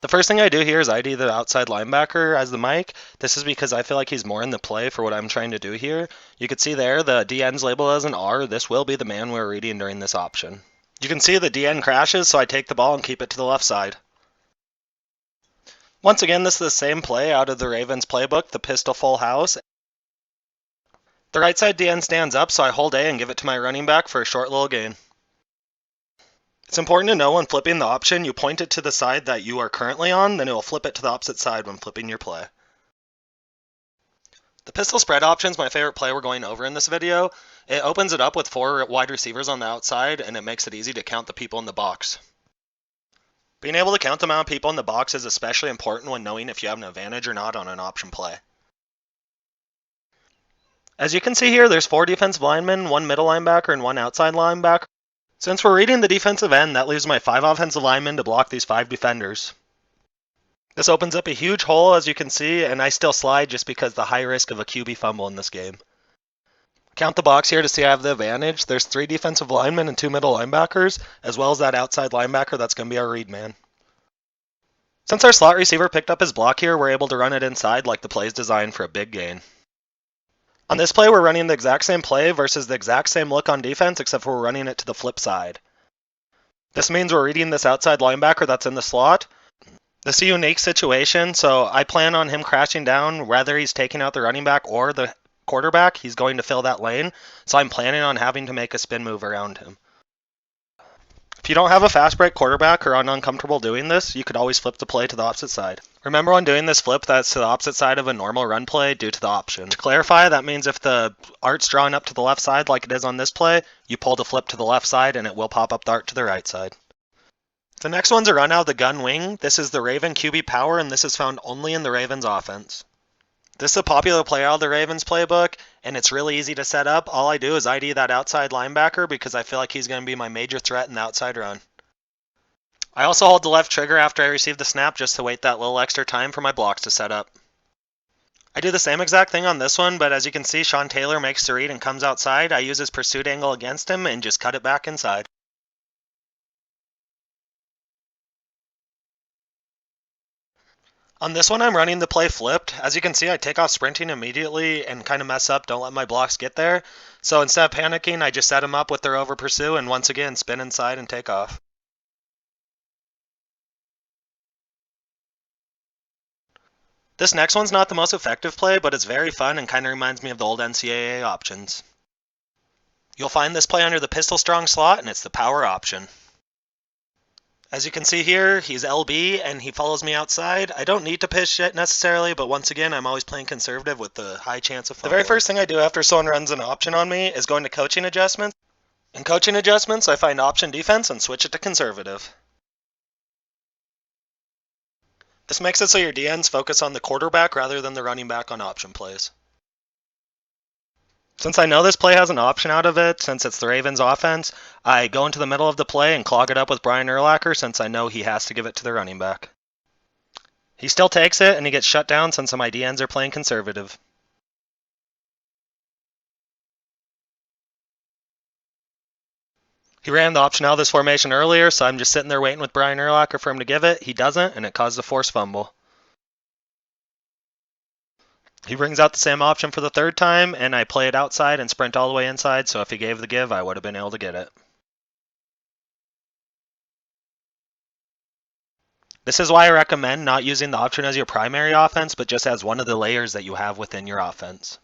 first thing I do here is ID the outside linebacker as the mic. This is because I feel like he's more in the play for what I'm trying to do here. You can see there the DN's labeled as an R. This will be the man we're reading during this option. You can see the DN crashes, so I take the ball and keep it to the left side. Once again, this is the same play out of the Ravens playbook, the pistol full house. The right side DN stands up, so I hold A and give it to my running back for a short little gain. It's important to know when flipping the option, you point it to the side that you are currently on, then it will flip it to the opposite side when flipping your play. The pistol spread option is my favorite play we're going over in this video. It opens it up with 4 wide receivers on the outside, and it makes it easy to count the people in the box. Being able to count the amount of people in the box is especially important when knowing if you have an advantage or not on an option play. As you can see here, there's 4 defensive linemen, 1 middle linebacker, and 1 outside linebacker. Since we're reading the defensive end, that leaves my 5 offensive linemen to block these 5 defenders. This opens up a huge hole, as you can see, and I still slide just because the high risk of a QB fumble in this game. Count the box here to see I have the advantage. There's 3 defensive linemen and 2 middle linebackers, as well as that outside linebacker that's going to be our read man. Since our slot receiver picked up his block here, we're able to run it inside like the play is designed for a big gain. On this play, we're running the exact same play versus the exact same look on defense, except for we're running it to the flip side. This means we're reading this outside linebacker that's in the slot. This is a unique situation, so I plan on him crashing down, whether he's taking out the running back or the quarterback, he's going to fill that lane, so I'm planning on having to make a spin move around him. If you don't have a fast break quarterback or are uncomfortable doing this, you could always flip the play to the opposite side. Remember when doing this flip, that's to the opposite side of a normal run play due to the option. To clarify, that means if the art's drawing up to the left side like it is on this play, you pull the flip to the left side and it will pop up the art to the right side. The next one's a run out of the gun wing. This is the Raven QB power, and this is found only in the Ravens offense. This is a popular play out of the Ravens playbook, and it's really easy to set up. All I do is ID that outside linebacker because I feel like he's going to be my major threat in the outside run. I also hold the left trigger after I receive the snap just to wait that little extra time for my blocks to set up. I do the same exact thing on this one, but as you can see, Sean Taylor makes the read and comes outside. I use his pursuit angle against him and just cut it back inside. On this one, I'm running the play flipped. As you can see, I take off sprinting immediately and kind of mess up, don't let my blocks get there. So instead of panicking, I just set them up with their over pursue and once again spin inside and take off. This next one's not the most effective play, but it's very fun and kind of reminds me of the old NCAA options. You'll find this play under the pistol strong slot, and it's the power option. As you can see here, he's LB and he follows me outside. I don't need to pitch it necessarily, but once again, I'm always playing conservative with the high chance of fumble. The very first thing I do after someone runs an option on me is go into coaching adjustments. In coaching adjustments, I find option defense and switch it to conservative. This makes it so your DNs focus on the quarterback rather than the running back on option plays. Since I know this play has an option out of it, since it's the Ravens offense, I go into the middle of the play and clog it up with Brian Urlacher since I know he has to give it to the running back. He still takes it and he gets shut down since my DNs are playing conservative. He ran the option out of this formation earlier, so I'm just sitting there waiting with Brian Urlacher for him to give it. He doesn't, and it causes a forced fumble. He brings out the same option for the 3rd time, and I play it outside and sprint all the way inside, so if he gave the give, I would have been able to get it. This is why I recommend not using the option as your primary offense, but just as one of the layers that you have within your offense.